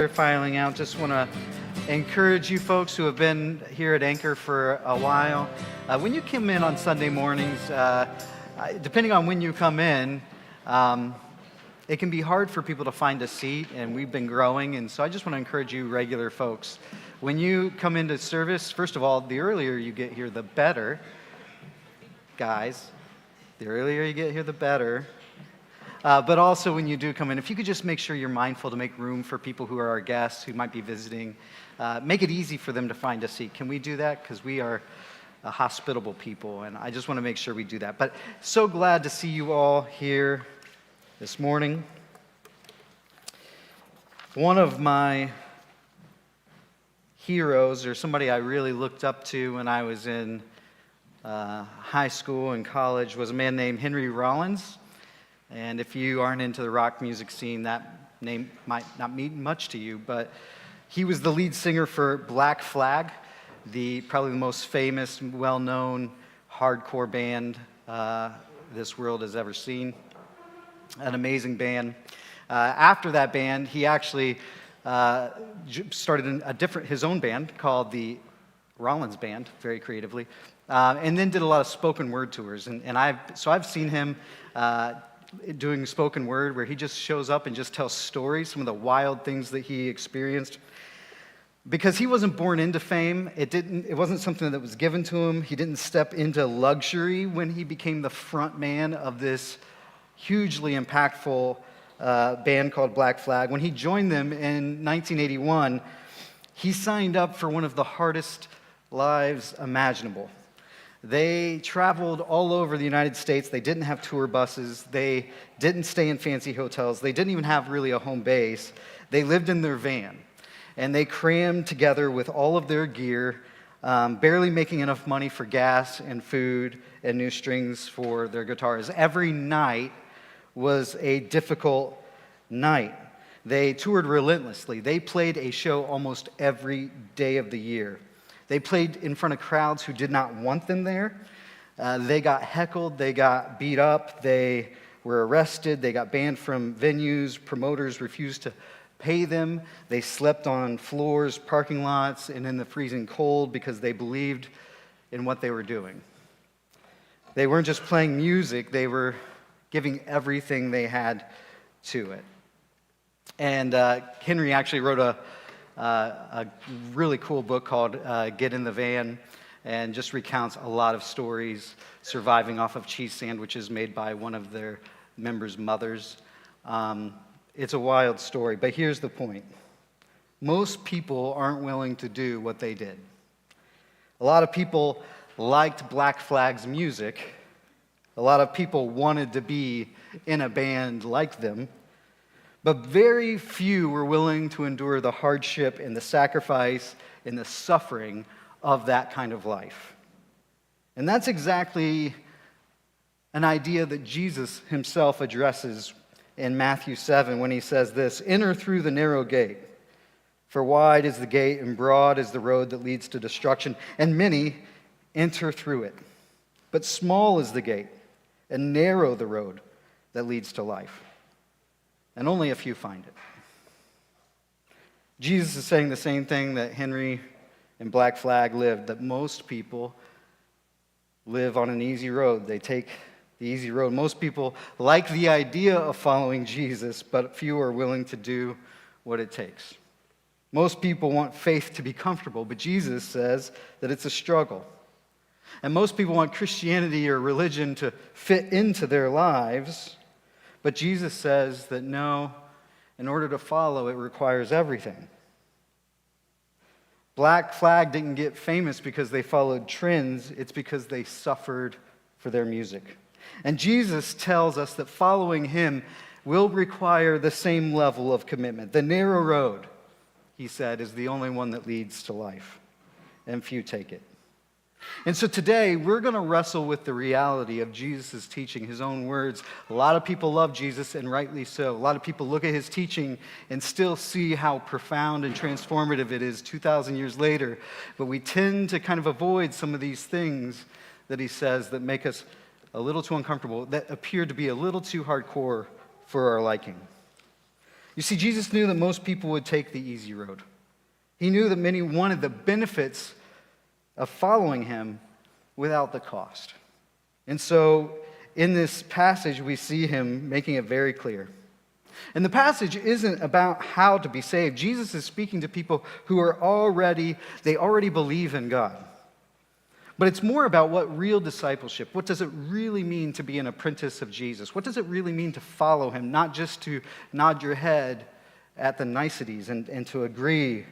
Filing out, just want to encourage you folks who have been here at Anchor for a while. When you come in on Sunday mornings, depending on when you come in, it can be hard for people to find a seat, and we've been growing, and so I just want to encourage you regular folks. When you come into service, first of all, the earlier you get here, the better. Guys, the earlier you get here, the better. But also when you do come in, if you could just make sure you're mindful to make room for people who are our guests, who might be visiting. Make it easy for them to find a seat. Can we do that? Because we are a hospitable people, and I just want to make sure we do that. But so glad to see you all here this morning. One of my heroes, or somebody I really looked up to when I was in high school and college, was a man named Henry Rollins. And if you aren't into the rock music scene, that name might not mean much to you, but he was the lead singer for Black Flag, probably the most famous, well-known hardcore band this world has ever seen. An amazing band. After that band, he actually started his own band called the Rollins Band, very creatively, and then did a lot of spoken word tours. And I've seen him doing spoken word where he just shows up and just tells stories, some of the wild things that he experienced. Because he wasn't born into fame, it wasn't something that was given to him. He didn't step into luxury when he became the front man of this hugely impactful band called Black Flag. When he joined them in 1981, he signed up for one of the hardest lives imaginable. They traveled all over the United States. They didn't have tour buses. They didn't stay in fancy hotels. They didn't even have really a home base. They lived in their van. And they crammed together with all of their gear, barely making enough money for gas and food and new strings for their guitars. Every night was a difficult night. They toured relentlessly. They played a show almost every day of the year. They played in front of crowds who did not want them there. They got heckled. They got beat up. They were arrested. They got banned from venues. Promoters refused to pay them. They slept on floors, parking lots, and in the freezing cold because they believed in what they were doing. They weren't just playing music. They were giving everything they had to it. And Henry actually wrote a really cool book called Get in the Van, and just recounts a lot of stories surviving off of cheese sandwiches made by one of their members' mothers. It's a wild story, but here's the point. Most people aren't willing to do what they did. A lot of people liked Black Flag's music. A lot of people wanted to be in a band like them. But very few were willing to endure the hardship and the sacrifice and the suffering of that kind of life. And that's exactly an idea that Jesus himself addresses in Matthew 7 when he says this, "Enter through the narrow gate, for wide is the gate and broad is the road that leads to destruction, and many enter through it. But small is the gate and narrow the road that leads to life, and only a few find it." Jesus is saying the same thing that Henry and Black Flag lived, that most people live on an easy road. They take the easy road. Most people like the idea of following Jesus, but few are willing to do what it takes. Most people want faith to be comfortable, but Jesus says that it's a struggle. And most people want Christianity or religion to fit into their lives, but Jesus says that no, in order to follow, it requires everything. Black Flag didn't get famous because they followed trends. It's because they suffered for their music. And Jesus tells us that following him will require the same level of commitment. The narrow road, he said, is the only one that leads to life, and few take it. And so today, we're going to wrestle with the reality of Jesus' teaching, his own words. A lot of people love Jesus, and rightly so. A lot of people look at his teaching and still see how profound and transformative it is 2,000 years later. But we tend to kind of avoid some of these things that he says that make us a little too uncomfortable, that appear to be a little too hardcore for our liking. You see, Jesus knew that most people would take the easy road. He knew that many wanted the benefits of following him without the cost. And so in this passage, we see him making it very clear. And the passage isn't about how to be saved. Jesus is speaking to people who are already believe in God. But it's more about what real discipleship, what does it really mean to be an apprentice of Jesus? What does it really mean to follow him, not just to nod your head at the niceties and to agree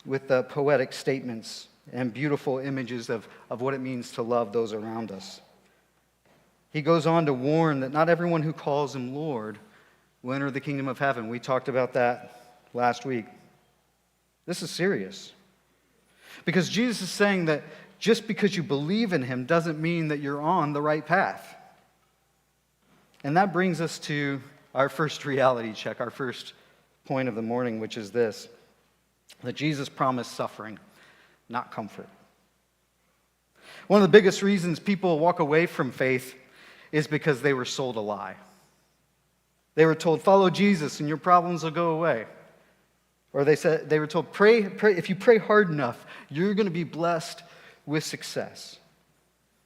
with the poetic statements and beautiful images of what it means to love those around us. He goes on to warn that not everyone who calls him Lord will enter the kingdom of heaven. We talked about that last week. This is serious. Because Jesus is saying that just because you believe in him doesn't mean that you're on the right path. And that brings us to our first reality check, our first point of the morning, which is this: that Jesus promised suffering, not comfort. One of the biggest reasons people walk away from faith is because they were sold a lie. They were told, follow Jesus and your problems will go away. Or they were told, pray, if you pray hard enough, you're going to be blessed with success.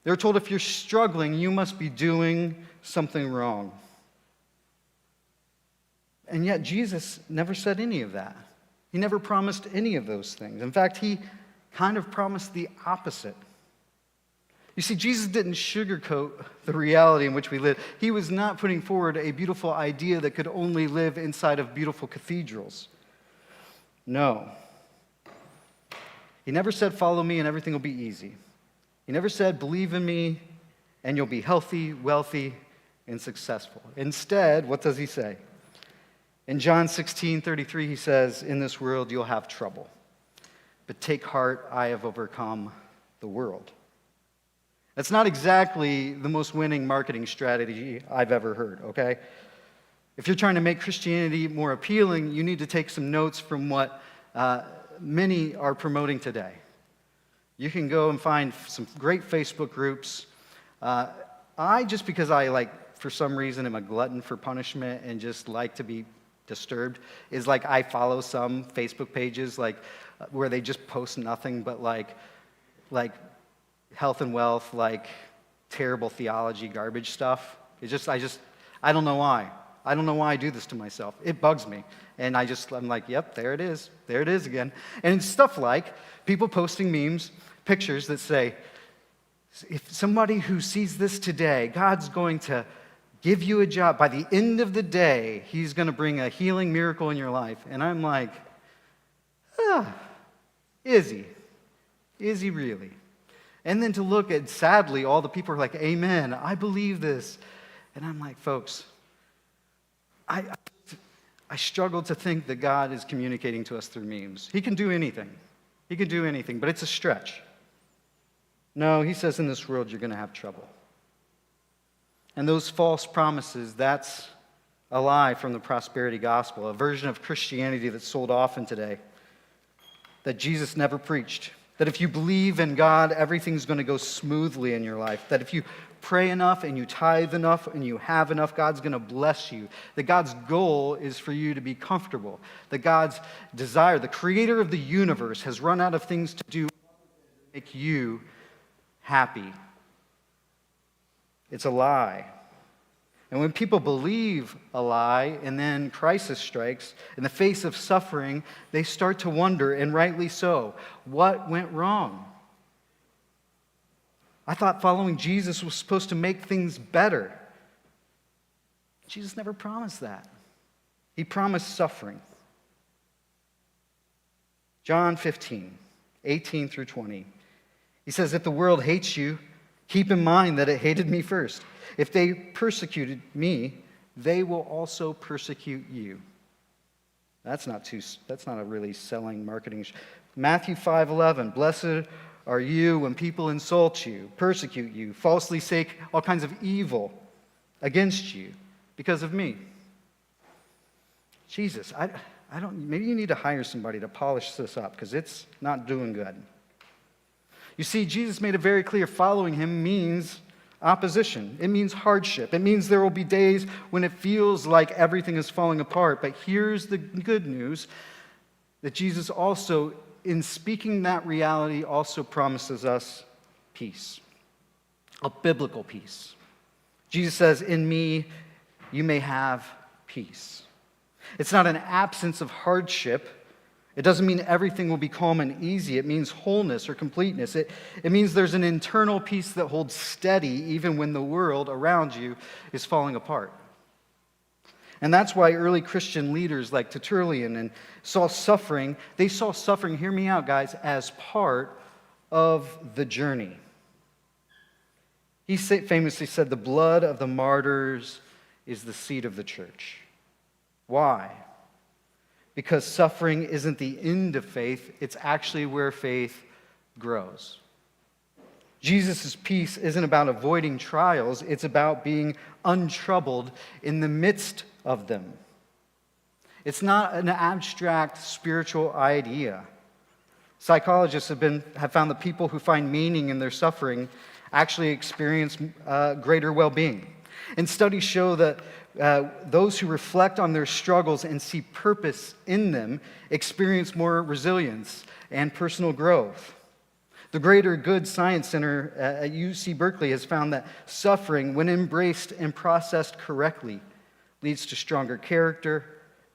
They were told, if you're struggling, you must be doing something wrong. And yet Jesus never said any of that. He never promised any of those things. In fact, he kind of promised the opposite. You see, Jesus didn't sugarcoat the reality in which we live. He was not putting forward a beautiful idea that could only live inside of beautiful cathedrals. No. He never said, follow me and everything will be easy. He never said, believe in me and you'll be healthy, wealthy, and successful. Instead, what does he say? In John 16:33, he says, in this world you'll have trouble, but take heart, I have overcome the world. That's not exactly the most winning marketing strategy I've ever heard, okay? If you're trying to make Christianity more appealing, you need to take some notes from what many are promoting today. You can go and find some great Facebook groups. Just because I, for some reason, am a glutton for punishment and just like to be disturbed, is I follow some Facebook pages where they just post nothing but like health and wealth, terrible theology, garbage stuff. I don't know why. I don't know why I do this to myself. It bugs me. And I'm like, yep, there it is. There it is again. And it's stuff like people posting memes, pictures that say, if somebody who sees this today, God's going to give you a job. By the end of the day, he's going to bring a healing miracle in your life. And I'm like, is he? Is he really? And then to look at, sadly, all the people are like, amen, I believe this. And I'm like, folks, I struggle to think that God is communicating to us through memes. He can do anything. He can do anything, but it's a stretch. No, he says in this world you're going to have trouble. And those false promises, that's a lie from the prosperity gospel, a version of Christianity that's sold often today, that Jesus never preached. That if you believe in God, everything's going to go smoothly in your life. That if you pray enough and you tithe enough and you have enough, God's going to bless you. That God's goal is for you to be comfortable. That God's desire, the creator of the universe, has run out of things to do to make you happy. It's a lie. And when people believe a lie and then crisis strikes, in the face of suffering, they start to wonder, and rightly so, what went wrong? I thought following Jesus was supposed to make things better. Jesus never promised that. He promised suffering. John 15:18 through 20. He says, if the world hates you, keep in mind that it hated me first. If they persecuted me, they will also persecute you. That's not a really selling marketing. Matthew 5:11, blessed are you when people insult you, persecute you, falsely say all kinds of evil against you because of me. Jesus, maybe you need to hire somebody to polish this up because it's not doing good. You see, Jesus made it very clear following him means opposition. It means hardship. It means there will be days when it feels like everything is falling apart. But here's the good news, that Jesus also, in speaking that reality, also promises us peace, a biblical peace. Jesus says, "In me, you may have peace." It's not an absence of hardship. It doesn't mean everything will be calm and easy. It means wholeness or completeness. It means there's an internal peace that holds steady even when the world around you is falling apart. And that's why early Christian leaders like Tertullian saw suffering, hear me out, guys, as part of the journey. He famously said, "The blood of the martyrs is the seed of the church." Why? Because suffering isn't the end of faith, it's actually where faith grows. Jesus' peace isn't about avoiding trials, it's about being untroubled in the midst of them. It's not an abstract spiritual idea. Psychologists have found that people who find meaning in their suffering actually experience greater well-being. And studies show that those who reflect on their struggles and see purpose in them experience more resilience and personal growth. The Greater Good Science Center at UC Berkeley has found that suffering, when embraced and processed correctly, leads to stronger character,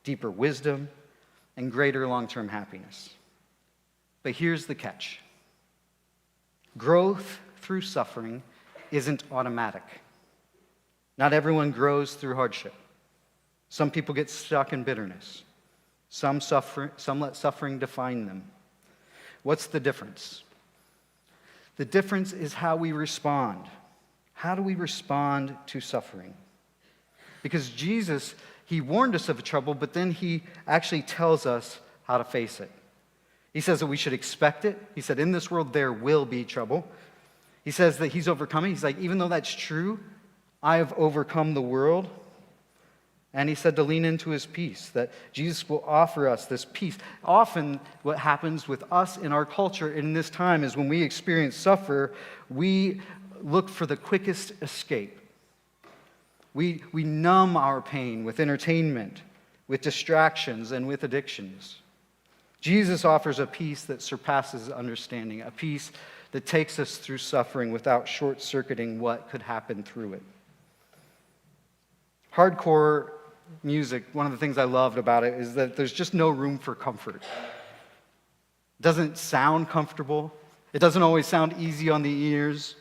deeper wisdom, and greater long-term happiness. But here's the catch. Growth through suffering isn't automatic. Not everyone grows through hardship. Some people get stuck in bitterness. Some let suffering define them. What's the difference? The difference is how we respond. How do we respond to suffering? Because Jesus, he warned us of trouble, but then he actually tells us how to face it. He says that we should expect it. He said, in this world there will be trouble. He says that he's overcoming. He's like, even though that's true, I have overcome the world. And he said to lean into his peace, that Jesus will offer us this peace. Often what happens with us in our culture in this time is when we experience suffer, we look for the quickest escape. We numb our pain with entertainment, with distractions, and with addictions. Jesus offers a peace that surpasses understanding, a peace that takes us through suffering without short-circuiting what could happen through it. Hardcore music, one of the things I loved about it is that there's just no room for comfort. It doesn't sound comfortable. It doesn't always sound easy on the ears.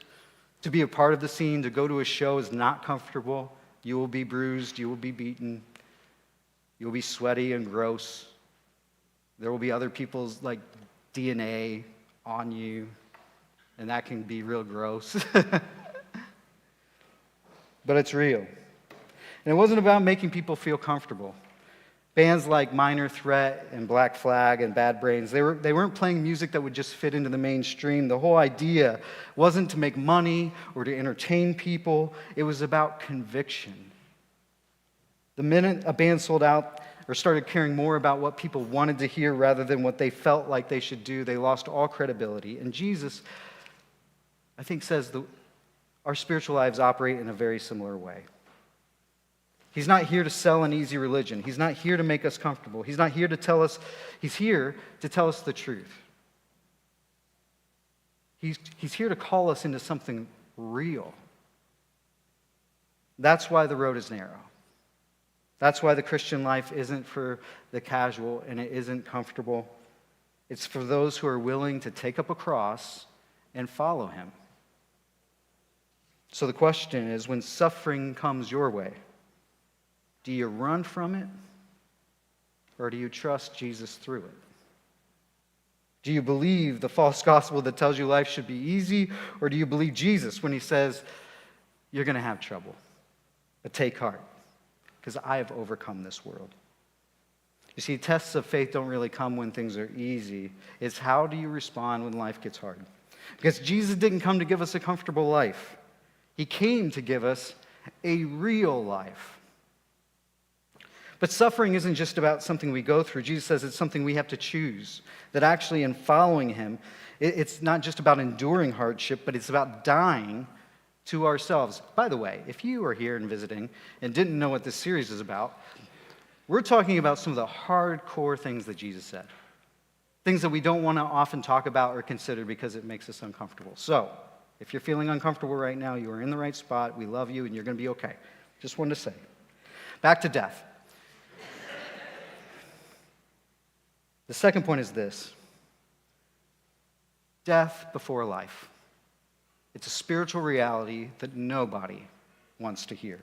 To be a part of the scene, to go to a show is not comfortable. You will be bruised, you will be beaten, you will be sweaty and gross. There will be other people's DNA on you, and that can be real gross. But it's real. And it wasn't about making people feel comfortable. Bands like Minor Threat and Black Flag and Bad Brains, they weren't playing music that would just fit into the mainstream. The whole idea wasn't to make money or to entertain people. It was about conviction. The minute a band sold out or started caring more about what people wanted to hear rather than what they felt like they should do, they lost all credibility. And Jesus, I think, says that our spiritual lives operate in a very similar way. He's not here to sell an easy religion. He's not here to make us comfortable. He's not here to tell us, he's here to tell us the truth. He's here to call us into something real. That's why the road is narrow. That's why the Christian life isn't for the casual and it isn't comfortable. It's for those who are willing to take up a cross and follow him. So the question is, when suffering comes your way, do you run from it, or do you trust Jesus through it? Do you believe the false gospel that tells you life should be easy, or do you believe Jesus when he says, you're going to have trouble, but take heart, because I have overcome this world? You see, tests of faith don't really come when things are easy. It's how do you respond when life gets hard? Because Jesus didn't come to give us a comfortable life. He came to give us a real life. But suffering isn't just about something we go through. Jesus says it's something we have to choose. That actually in following him, it's not just about enduring hardship, but it's about dying to ourselves. By the way, if you are here and visiting and didn't know what this series is about, we're talking about some of the hardcore things that Jesus said. Things that we don't want to often talk about or consider because it makes us uncomfortable. So, if you're feeling uncomfortable right now, you are in the right spot. We love you, and you're going to be okay. Just wanted to say. Back to death. The second point is this: death before life. It's a spiritual reality that nobody wants to hear.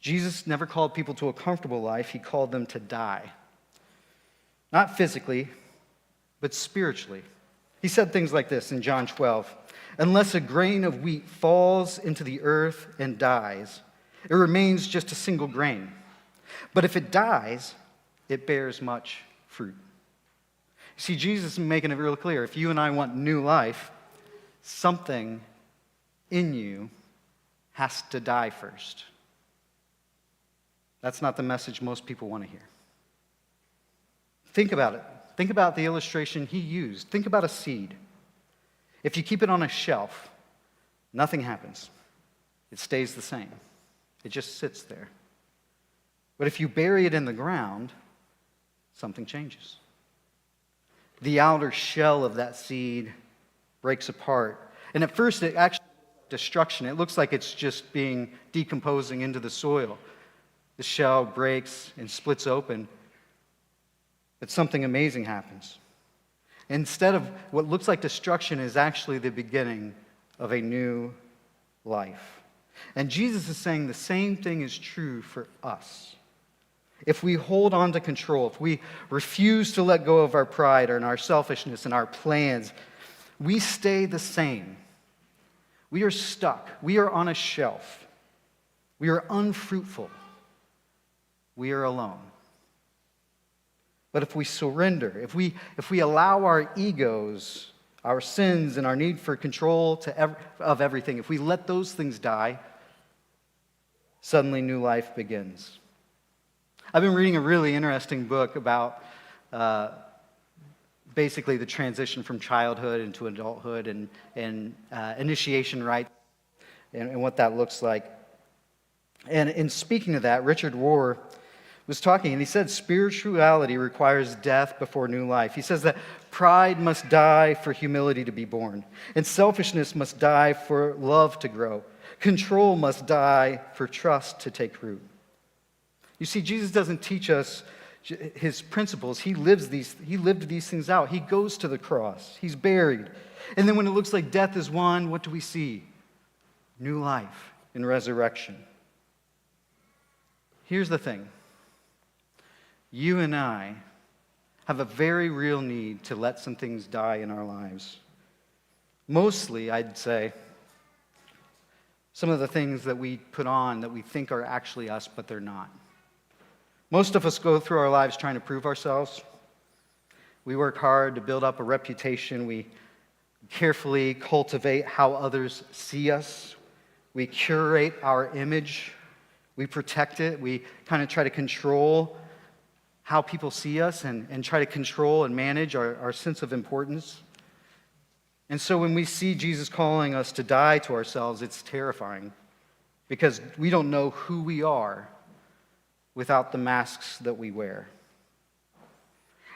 Jesus never called people to a comfortable life. He called them to die. Not physically, but spiritually. He said things like this in John 12. Unless a grain of wheat falls into the earth and dies, it remains just a single grain. But if it dies, it bears much fruit. See, Jesus is making it real clear. If you and I want new life, something in you has to die first. That's not the message most people want to hear. Think about it. Think about the illustration he used. Think about a seed. If you keep it on a shelf, nothing happens. It stays the same. It just sits there. But if you bury it in the ground, something changes. The outer shell of that seed breaks apart. And at first, it actually destruction. It looks like it's just decomposing into the soil. The shell breaks and splits open, but something amazing happens. Instead of what looks like destruction is actually the beginning of a new life. And Jesus is saying the same thing is true for us. If we hold on to control, if we refuse to let go of our pride and our selfishness and our plans, we stay the same. We are stuck. We are on a shelf. We are unfruitful. We are alone. But if we surrender, if we allow our egos, our sins, and our need for control of everything, if we let those things die, suddenly new life begins. I've been reading a really interesting book about basically the transition from childhood into adulthood and initiation rites and what that looks like. And in speaking of that, Richard Rohr was talking, and he said spirituality requires death before new life. He says that pride must die for humility to be born, and selfishness must die for love to grow. Control must die for trust to take root. You see, Jesus doesn't teach us his principles. He lived these things out. He goes to the cross. He's buried. And then when it looks like death is won, what do we see? New life in resurrection. Here's the thing. You and I have a very real need to let some things die in our lives. Mostly, I'd say, some of the things that we put on that we think are actually us, but they're not. Most of us go through our lives trying to prove ourselves. We work hard to build up a reputation. We carefully cultivate how others see us. We curate our image. We protect it. We kind of try to control how people see us and try to control and manage our sense of importance. And so when we see Jesus calling us to die to ourselves, it's terrifying because we don't know who we are without the masks that we wear.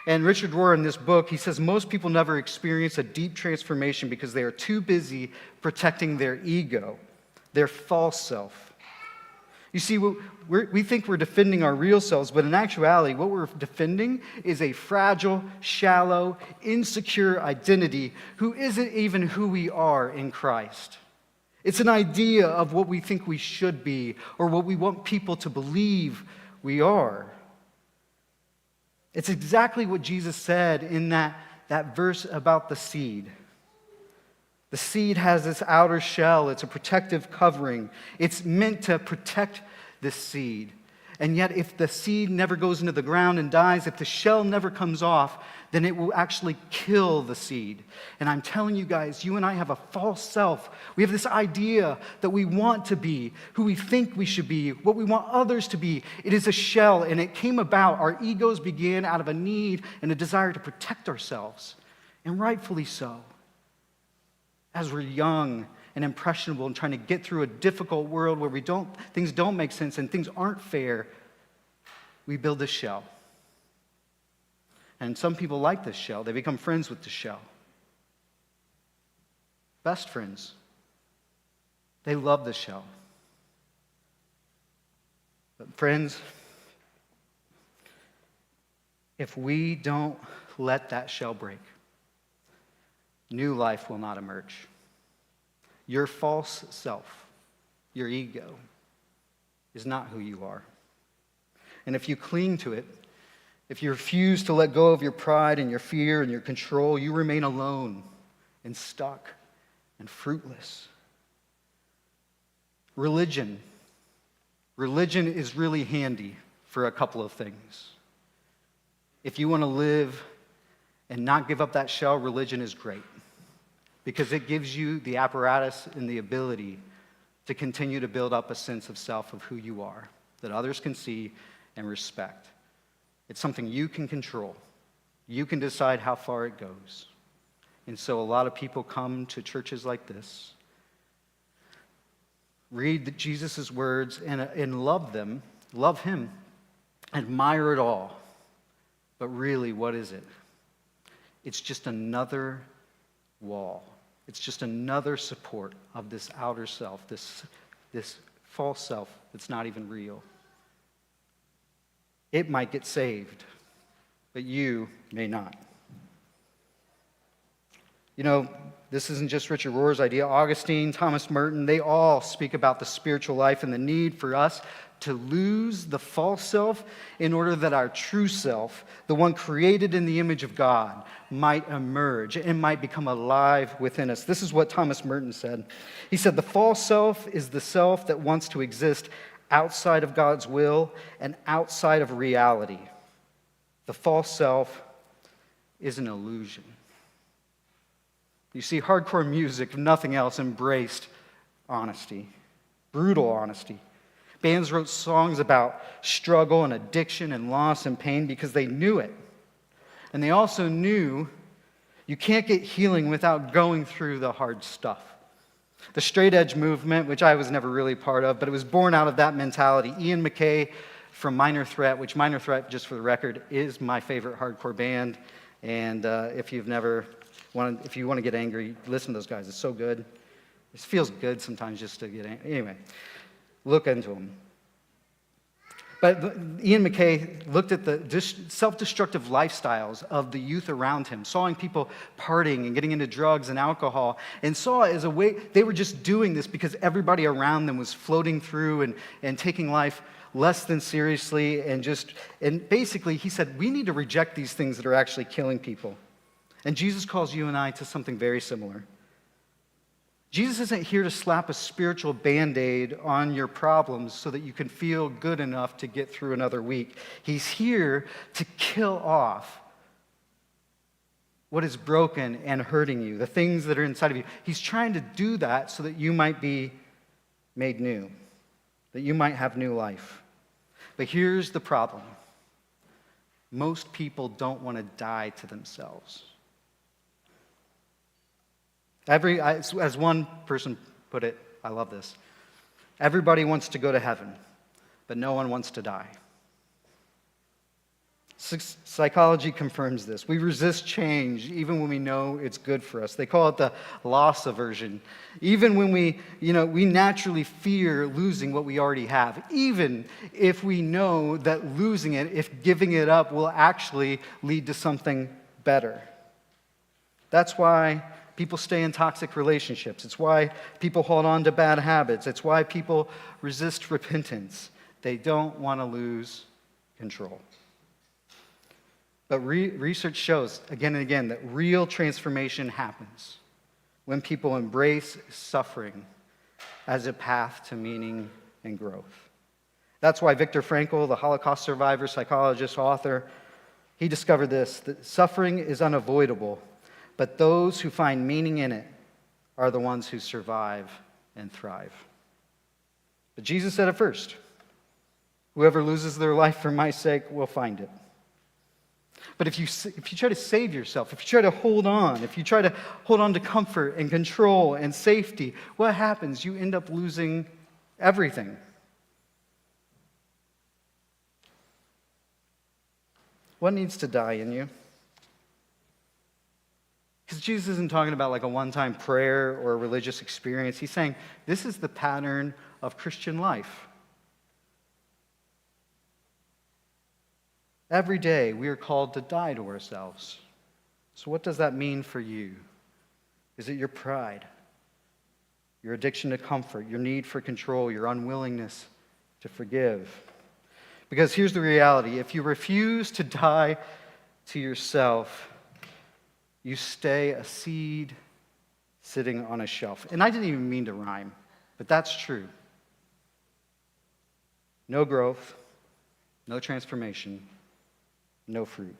And Richard Rohr in this book, he says most people never experience a deep transformation because they are too busy protecting their ego, their false self. You see, we think we're defending our real selves, but in actuality, what we're defending is a fragile, shallow, insecure identity who isn't even who we are in Christ. It's an idea of what we think we should be or what we want people to believe we are. It's exactly what Jesus said in that verse about the seed. The seed has this outer shell. It's a protective covering. It's meant to protect the seed. And yet, if the seed never goes into the ground and dies, if the shell never comes off, then it will actually kill the seed. And I'm telling you guys, you and I have a false self. We have this idea that we want to be, who we think we should be, what we want others to be. It is a shell, and it came about. Our egos began out of a need and a desire to protect ourselves, and rightfully so. As we're young and impressionable and trying to get through a difficult world where things don't make sense and things aren't fair, we build this shell. And some people like this shell. They become friends with the shell. Best friends. They love the shell. But friends, if we don't let that shell break, new life will not emerge. Your false self, your ego, is not who you are. And if you cling to it, if you refuse to let go of your pride and your fear and your control, you remain alone and stuck and fruitless. Religion is really handy for a couple of things. If you want to live and not give up that shell, religion is great because it gives you the apparatus and the ability to continue to build up a sense of self of who you are that others can see and respect. It's something you can control. You can decide how far it goes. And so a lot of people come to churches like this, read Jesus' words and love them, love him, admire it all. But really, what is it? It's just another wall. It's just another support of this outer self, this false self that's not even real. It might get saved, but you may not. You know, this isn't just Richard Rohr's idea. Augustine, Thomas Merton, they all speak about the spiritual life and the need for us to lose the false self in order that our true self, the one created in the image of God, might emerge and might become alive within us. This is what Thomas Merton said. He said, "The false self is the self that wants to exist outside of God's will and outside of reality. The false self is an illusion." You see, hardcore music, if nothing else, embraced honesty, brutal honesty. Bands wrote songs about struggle and addiction and loss and pain because they knew it. And they also knew you can't get healing without going through the hard stuff. The straight edge movement, which I was never really part of, but it was born out of that mentality. Ian MacKaye from Minor Threat, which Minor Threat, just for the record, is my favorite hardcore band. And if you want to get angry, listen to those guys. It's so good. It feels good sometimes just to get angry. Anyway, look into them. But Ian MacKaye looked at the self-destructive lifestyles of the youth around him, sawing people partying and getting into drugs and alcohol, and saw it as a way, they were just doing this because everybody around them was floating through and taking life less than seriously, and basically he said, we need to reject these things that are actually killing people. And Jesus calls you and I to something very similar. Jesus isn't here to slap a spiritual Band-Aid on your problems so that you can feel good enough to get through another week. He's here to kill off what is broken and hurting you, the things that are inside of you. He's trying to do that so that you might be made new, that you might have new life. But here's the problem. Most people don't want to die to themselves. As one person put it, I love this. Everybody wants to go to heaven, but no one wants to die. Psychology confirms this. We resist change even when we know it's good for us. They call it the loss aversion. Even when we naturally fear losing what we already have, even if we know that losing it, if giving it up, will actually lead to something better. That's why people stay in toxic relationships. It's why people hold on to bad habits. It's why people resist repentance. They don't want to lose control. But research shows again and again that real transformation happens when people embrace suffering as a path to meaning and growth. That's why Viktor Frankl, the Holocaust survivor, psychologist, author, he discovered this, that suffering is unavoidable, but those who find meaning in it are the ones who survive and thrive. But Jesus said it first. Whoever loses their life for my sake will find it. But if you try to save yourself, if you try to hold on, if you try to hold on to comfort and control and safety, what happens? You end up losing everything. What needs to die in you? Because Jesus isn't talking about like a one-time prayer or a religious experience. He's saying this is the pattern of Christian life. Every day we are called to die to ourselves. So what does that mean for you? Is it your pride, your addiction to comfort, your need for control, your unwillingness to forgive? Because here's the reality. If you refuse to die to yourself, you stay a seed sitting on a shelf. And I didn't even mean to rhyme, but that's true. No growth, no transformation, no fruit.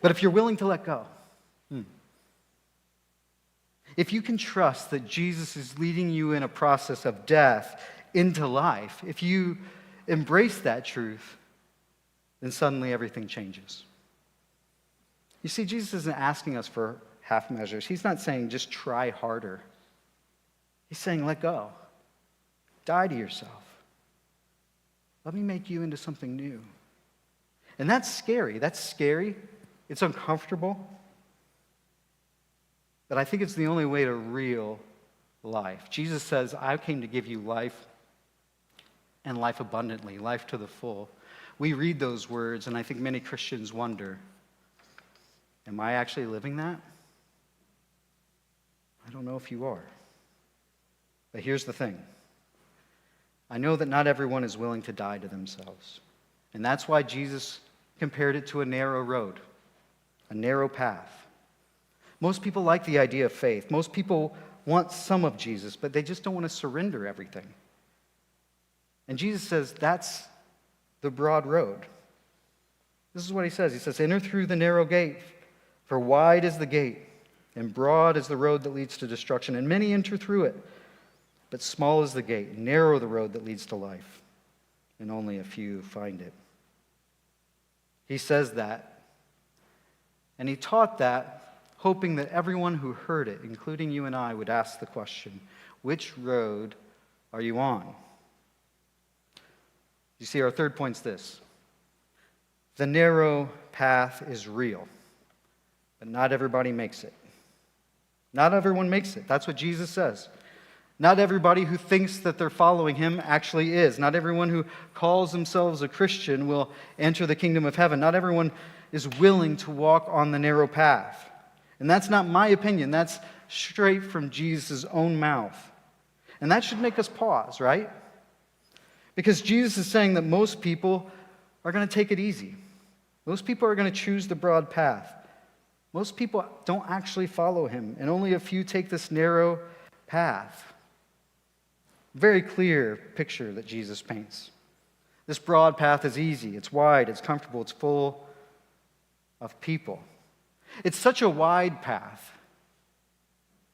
But if you're willing to let go, if you can trust that Jesus is leading you in a process of death into life, if you embrace that truth, then suddenly everything changes. You see, Jesus isn't asking us for half measures. He's not saying just try harder. He's saying let go. Die to yourself. Let me make you into something new. And that's scary. That's scary. It's uncomfortable. But I think it's the only way to real life. Jesus says, I came to give you life and life abundantly, life to the full. We read those words, and I think many Christians wonder, am I actually living that? I don't know if you are. But here's the thing. I know that not everyone is willing to die to themselves. And that's why Jesus compared it to a narrow road, a narrow path. Most people like the idea of faith. Most people want some of Jesus, but they just don't want to surrender everything. And Jesus says that's the broad road. This is what he says. He says, enter through the narrow gate, for wide is the gate, and broad is the road that leads to destruction, and many enter through it. But small is the gate, and narrow the road that leads to life, and only a few find it. He says that, and he taught that, hoping that everyone who heard it, including you and I, would ask the question, which road are you on? You see, our third point's this. The narrow path is real, but not everybody makes it. Not everyone makes it. That's what Jesus says. Not everybody who thinks that they're following him actually is. Not everyone who calls themselves a Christian will enter the kingdom of heaven. Not everyone is willing to walk on the narrow path. And that's not my opinion. That's straight from Jesus' own mouth. And that should make us pause, right? Because Jesus is saying that most people are going to take it easy. Most people are going to choose the broad path. Most people don't actually follow him, and only a few take this narrow path. Very clear picture that Jesus paints. This broad path is easy, it's wide, it's comfortable, it's full of people. It's such a wide path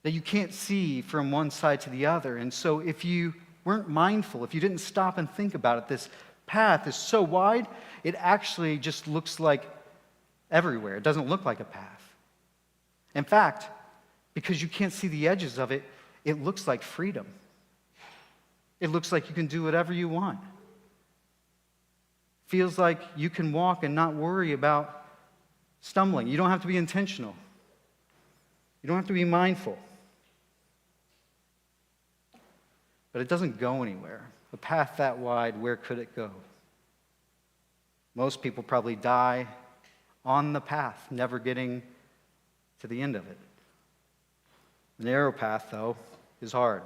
that you can't see from one side to the other. And so if you weren't mindful, if you didn't stop and think about it, this path is so wide, it actually just looks like everywhere. It doesn't look like a path. In fact, because you can't see the edges of it, it looks like freedom. It looks like you can do whatever you want. Feels like you can walk and not worry about stumbling. You don't have to be intentional. You don't have to be mindful. But it doesn't go anywhere. A path that wide, where could it go? Most people probably die on the path, never getting to the end of it. The narrow path, though, is hard.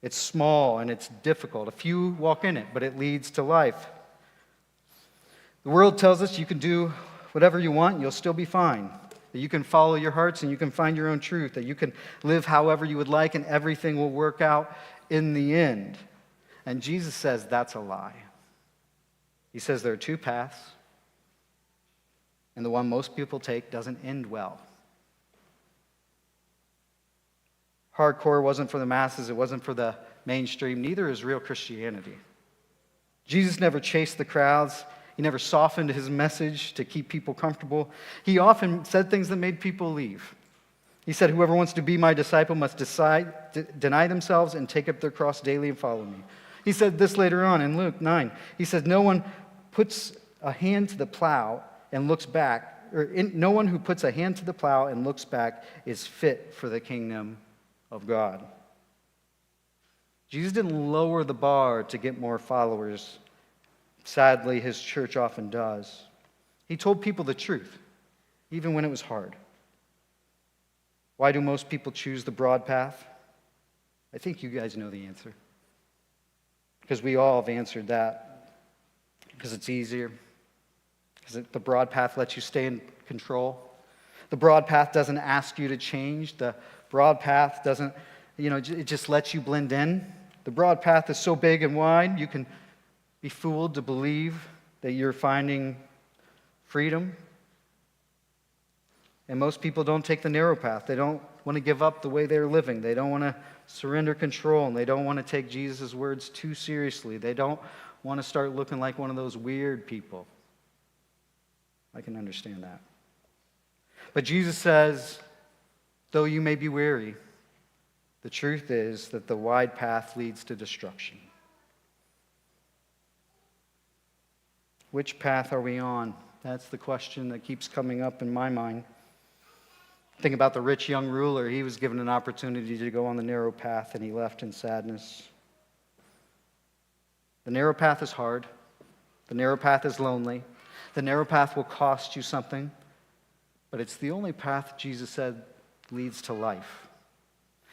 It's small and it's difficult. A few walk in it, but it leads to life. The world tells us you can do whatever you want and you'll still be fine. That you can follow your hearts and you can find your own truth. That you can live however you would like and everything will work out in the end. And Jesus says that's a lie. He says there are two paths, and the one most people take doesn't end well. Hardcore wasn't for the masses, it wasn't for the mainstream, neither is real Christianity. Jesus never chased the crowds, He never softened his message to keep people comfortable. He often said things that made people leave. He said, "Whoever wants to be my disciple must deny themselves and take up their cross daily and follow me." He said this later on in Luke 9. He says, "No one puts a hand to the plow and looks back, no one who puts a hand to the plow and looks back is fit for the kingdom of God." Jesus didn't lower the bar to get more followers. Sadly, his church often does. He told people the truth, even when it was hard. Why do most people choose the broad path? I think you guys know the answer. Because we all have answered that. Because it's easier. Because the broad path lets you stay in control. The broad path doesn't ask you to change. The broad path doesn't, it just lets you blend in. The broad path is so big and wide, you can be fooled to believe that you're finding freedom. And most people don't take the narrow path. They don't want to give up the way they're living. They don't want to surrender control, and they don't want to take Jesus' words too seriously. They don't want to start looking like one of those weird people. I can understand that. But Jesus says, though you may be weary, the truth is that the wide path leads to destruction. Which path are we on? That's the question that keeps coming up in my mind. Think about the rich young ruler. He was given an opportunity to go on the narrow path, and he left in sadness. The narrow path is hard. The narrow path is lonely. The narrow path will cost you something, but it's the only path, Jesus said, leads to life.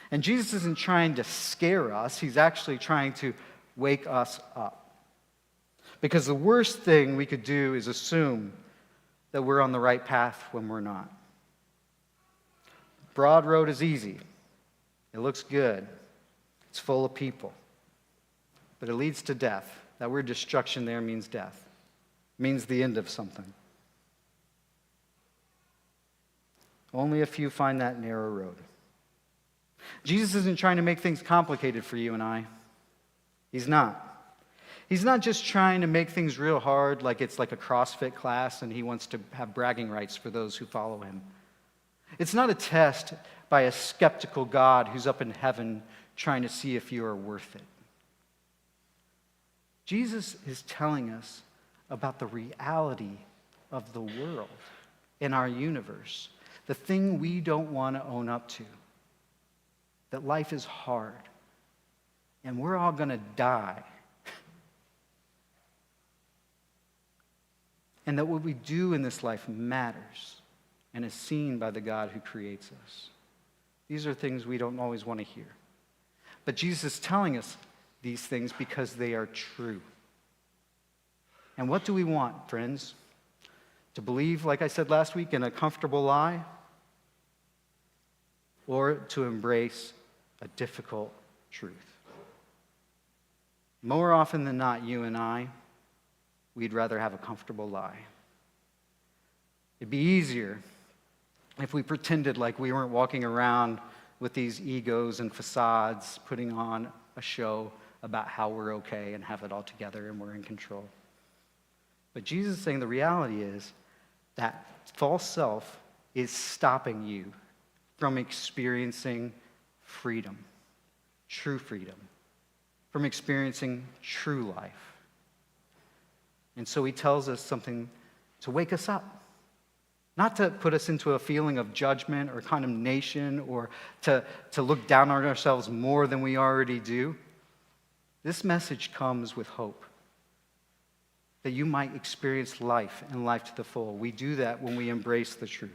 And Jesus isn't trying to scare us. He's actually trying to wake us up. Because the worst thing we could do is assume that we're on the right path when we're not. Broad road is easy. It looks good. It's full of people. But it leads to death. That word destruction there means death. It means the end of something. Only a few find that narrow road. Jesus isn't trying to make things complicated for you and I. He's not. He's not just trying to make things real hard like it's like a CrossFit class and he wants to have bragging rights for those who follow him. It's not a test by a skeptical God who's up in heaven trying to see if you are worth it. Jesus is telling us about the reality of the world in our universe, the thing we don't want to own up to, that life is hard and we're all going to die. And that what we do in this life matters and is seen by the God who creates us. These are things we don't always want to hear. But Jesus is telling us these things because they are true. And what do we want, friends? To believe, like I said last week, in a comfortable lie? Or to embrace a difficult truth? More often than not, you and I, we'd rather have a comfortable lie. It'd be easier if we pretended like we weren't walking around with these egos and facades, putting on a show about how we're okay and have it all together and we're in control. But Jesus is saying the reality is that false self is stopping you from experiencing freedom, true freedom, from experiencing true life. And so he tells us something to wake us up, not to put us into a feeling of judgment or condemnation or to look down on ourselves more than we already do. This message comes with hope, that you might experience life and life to the full. We do that when we embrace the truth.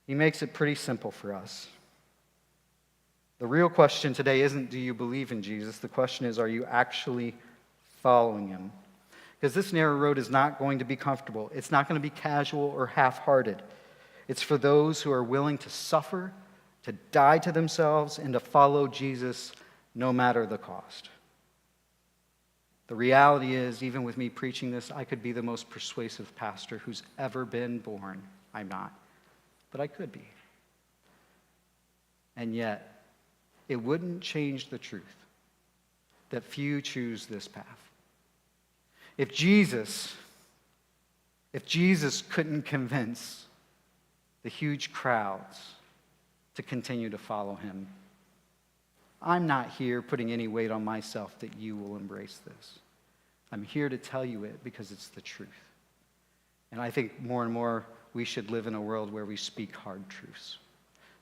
He makes it pretty simple for us. The real question today isn't, do you believe in Jesus? The question is, are you actually following him? Because this narrow road is not going to be comfortable. It's not going to be casual or half-hearted. It's for those who are willing to suffer, to die to themselves, and to follow Jesus no matter the cost. The reality is, even with me preaching this, I could be the most persuasive pastor who's ever been born. I'm not, but I could be. And yet, it wouldn't change the truth that few choose this path. If Jesus couldn't convince the huge crowds to continue to follow him, I'm not here putting any weight on myself that you will embrace this. I'm here to tell you it because it's the truth. And I think more and more we should live in a world where we speak hard truths,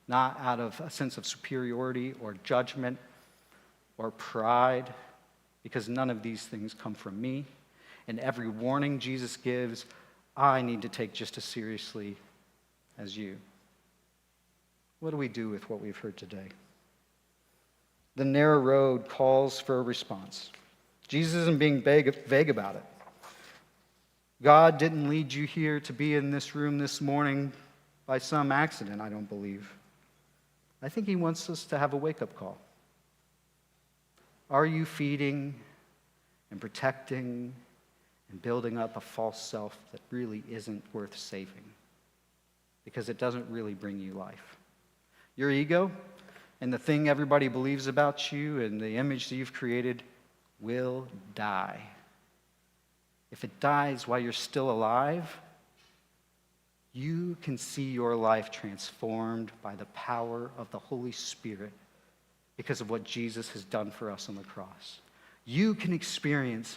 not out of a sense of superiority or judgment or pride, because none of these things come from me. And every warning Jesus gives, I need to take just as seriously as you. What do we do with what we've heard today? The narrow road calls for a response. Jesus isn't being vague about it. God didn't lead you here to be in this room this morning by some accident, I don't believe. I think he wants us to have a wake-up call. Are you feeding and protecting and building up a false self that really isn't worth saving? Because it doesn't really bring you life. Your ego and the thing everybody believes about you and the image that you've created will die. If it dies while you're still alive, you can see your life transformed by the power of the Holy Spirit because of what Jesus has done for us on the cross. You can experience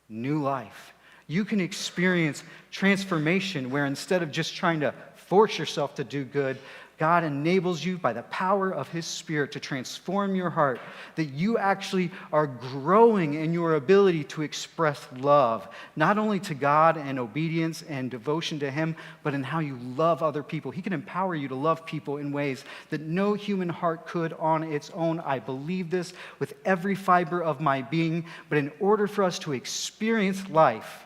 new life. You can experience transformation where instead of just trying to force yourself to do good, God enables you by the power of his Spirit to transform your heart, that you actually are growing in your ability to express love, not only to God and obedience and devotion to him, but in how you love other people. He can empower you to love people in ways that no human heart could on its own. I believe this with every fiber of my being, but in order for us to experience life,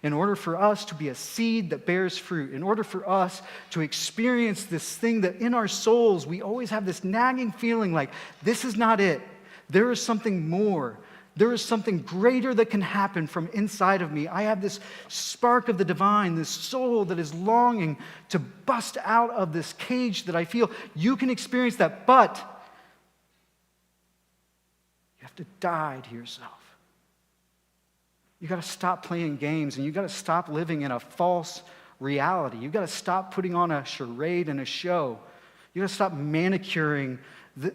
in order for us to be a seed that bears fruit, in order for us to experience this thing that in our souls we always have this nagging feeling like, this is not it. There is something more. There is something greater that can happen from inside of me. I have this spark of the divine, this soul that is longing to bust out of this cage that I feel. You can experience that, but you have to die to yourself. You got to stop playing games, and you got to stop living in a false reality. You got to stop putting on a charade and a show. You got to stop manicuring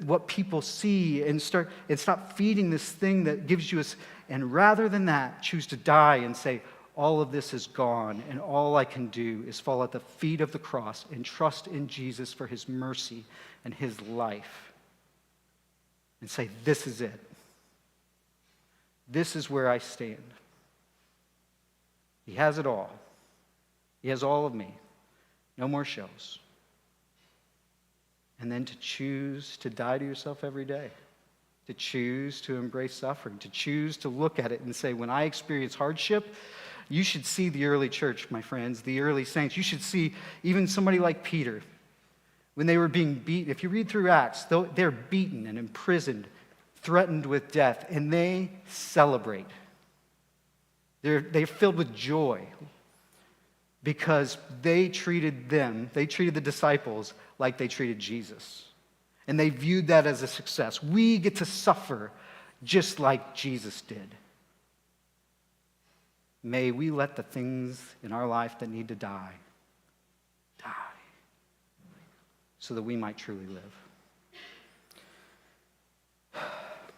what people see and stop feeding this thing that gives you and rather than that, choose to die and say, all of this is gone, and all I can do is fall at the feet of the cross and trust in Jesus for his mercy and his life. And say, this is it. This is where I stand. He has it all. He has all of me. No more shows. And then to choose to die to yourself every day. To choose to embrace suffering. To choose to look at it and say, when I experience hardship, you should see the early church, my friends, the early saints. You should see even somebody like Peter. When they were being beaten, if you read through Acts, they're beaten and imprisoned, threatened with death, and they celebrate. They're filled with joy because they treated the disciples like they treated Jesus. And they viewed that as a success. We get to suffer just like Jesus did. May we let the things in our life that need to die, so that we might truly live.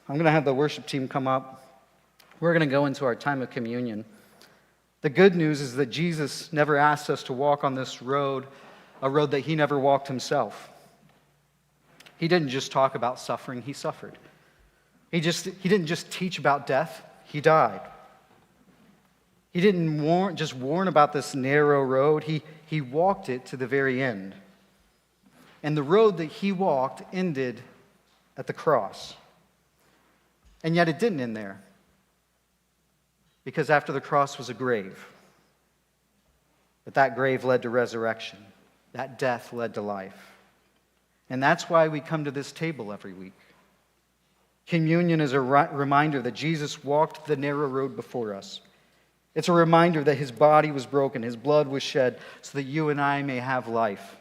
I'm going to have the worship team come up. We're going to go into our time of communion. The good news is that Jesus never asked us to walk on this road, a road that he never walked himself. He didn't just talk about suffering, he suffered. He didn't just teach about death, he died. He didn't just warn about this narrow road, he walked it to the very end. And the road that he walked ended at the cross. And yet it didn't end there. Because after the cross was a grave. But that grave led to resurrection. That death led to life. And that's why we come to this table every week. Communion is a reminder that Jesus walked the narrow road before us. It's a reminder that his body was broken, his blood was shed, so that you and I may have life.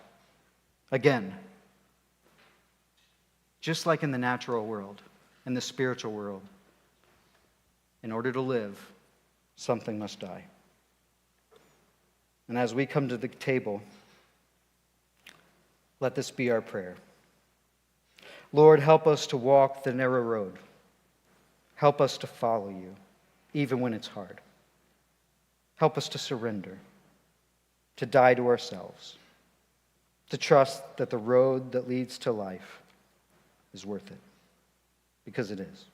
Again, just like in the natural world and the spiritual world, in order to live, something must die. And as we come to the table, let this be our prayer. Lord, help us to walk the narrow road. Help us to follow you, even when it's hard. Help us to surrender, to die to ourselves, to trust that the road that leads to life is worth it, because it is.